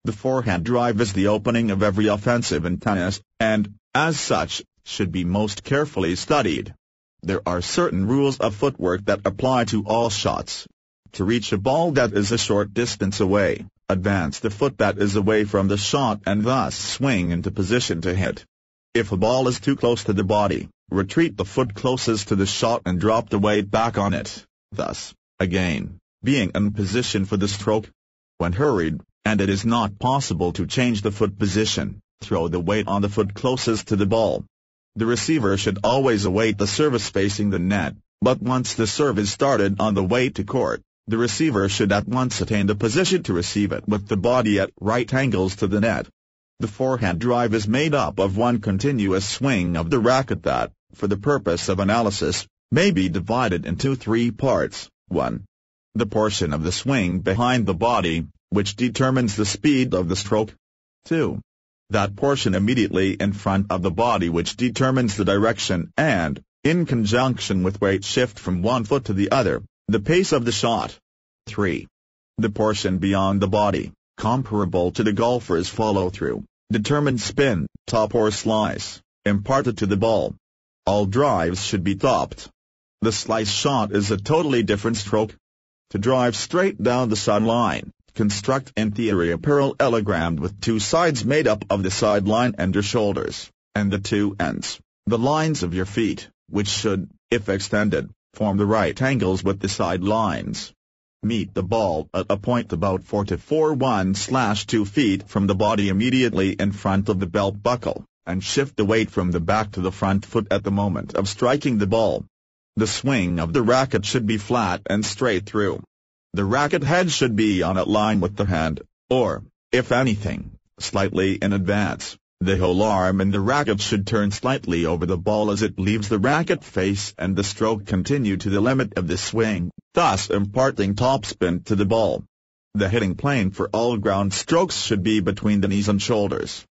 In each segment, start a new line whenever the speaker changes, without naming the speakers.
The forehand drive is the opening of every offensive in tennis, and, as such, should be most carefully studied. There are certain rules of footwork that apply to all shots. To reach a ball that is a short distance away, advance the foot that is away from the shot and thus swing into position to hit. If a ball is too close to the body, retreat the foot closest to the shot and drop the weight back on it, thus, again, being in position for the stroke. When hurried, and it is not possible to change the foot position, throw the weight on the foot closest to the ball. The receiver should always await the service facing the net, but once the serve is started on the way to court, the receiver should at once attain the position to receive it with the body at right angles to the net. The forehand drive is made up of one continuous swing of the racket that, for the purpose of analysis, may be divided into three parts. 1. The portion of the swing behind the body, which determines the speed of the stroke. 2. That portion immediately in front of the body which determines the direction and, in conjunction with weight shift from one foot to the other, the pace of the shot. 3. The portion beyond the body, comparable to the golfer's follow-through, determines spin, top or slice, imparted to the ball. All drives should be topped. The slice shot is a totally different stroke. To drive straight down the sideline, construct in theory a parallelogram with two sides made up of the sideline and your shoulders, and the two ends, the lines of your feet, which should, if extended, form the right angles with the sidelines. Meet the ball at a point about 4 to 4.1/2 feet from the body immediately in front of the belt buckle, and shift the weight from the back to the front foot at the moment of striking the ball. The swing of the racket should be flat and straight through. The racket head should be on a line with the hand, or, if anything, slightly in advance. The whole arm in the racket should turn slightly over the ball as it leaves the racket face and the stroke continue to the limit of the swing, thus imparting topspin to the ball. The hitting plane for all ground strokes should be between the knees and shoulders.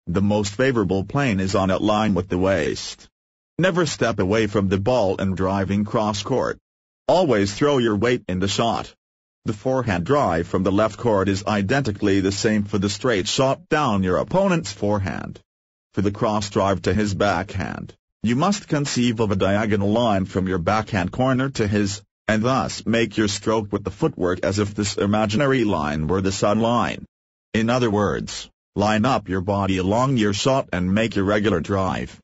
The most favorable plane is on a line with the waist. Never step away from the ball in driving cross-court. Always throw your weight in the shot. The forehand drive from the left court is identically the same for the straight shot down your opponent's forehand. For the cross drive to his backhand, you must conceive of a diagonal line from your backhand corner to his, and thus make your stroke with the footwork as if this imaginary line were the sideline. In other words, line up your body along your shot and make your regular drive.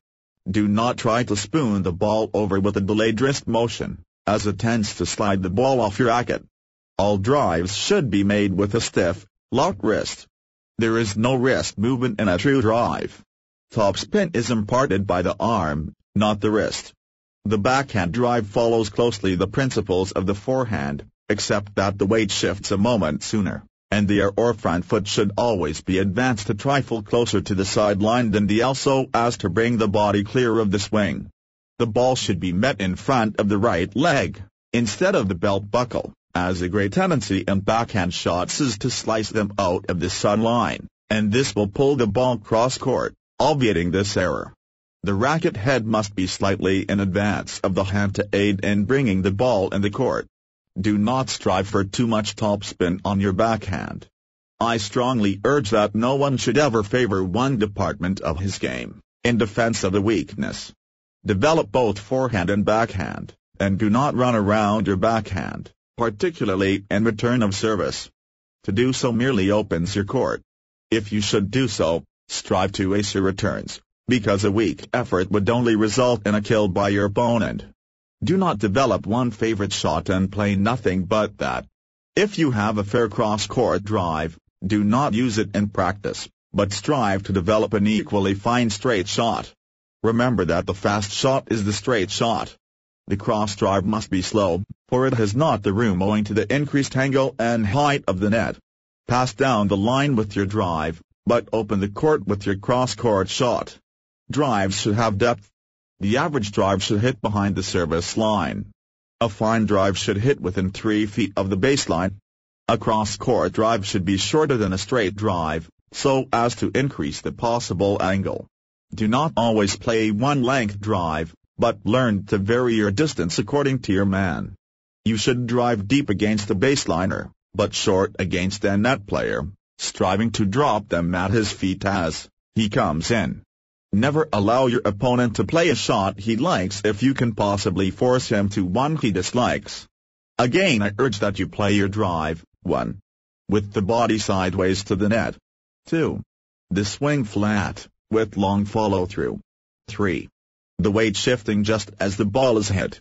Do not try to spoon the ball over with a delayed wrist motion, as it tends to slide the ball off your racket. All drives should be made with a stiff, locked wrist. There is no wrist movement in a true drive. Topspin is imparted by the arm, not the wrist. The backhand drive follows closely the principles of the forehand, except that the weight shifts a moment sooner, and the rear or front foot should always be advanced a trifle closer to the sideline than the L so as to bring the body clear of the swing. The ball should be met in front of the right leg, instead of the belt buckle, as a great tendency in backhand shots is to slice them out of the sideline, and this will pull the ball cross-court, obviating this error. The racket head must be slightly in advance of the hand to aid in bringing the ball in the court. Do not strive for too much topspin on your backhand. I strongly urge that no one should ever favor one department of his game, in defense of the weakness. Develop both forehand and backhand, and do not run around your backhand, particularly in return of service. To do so merely opens your court. If you should do so, strive to ace your returns, because a weak effort would only result in a kill by your opponent. Do not develop one favorite shot and play nothing but that. If you have a fair cross-court drive, do not use it in practice, but strive to develop an equally fine straight shot. Remember that the fast shot is the straight shot. The cross drive must be slow, for it has not the room owing to the increased angle and height of the net. Pass down the line with your drive, but open the court with your cross-court shot. Drives should have depth. The average drive should hit behind the service line. A fine drive should hit within 3 feet of the baseline. A cross-court drive should be shorter than a straight drive, so as to increase the possible angle. Do not always play one-length drive, but learn to vary your distance according to your man. You should drive deep against a baseliner, but short against a net player, striving to drop them at his feet as he comes in. Never allow your opponent to play a shot he likes if you can possibly force him to one he dislikes. Again, I urge that you play your drive, 1. With the body sideways to the net. 2. The swing flat, with long follow-through. 3. The weight shifting just as the ball is hit.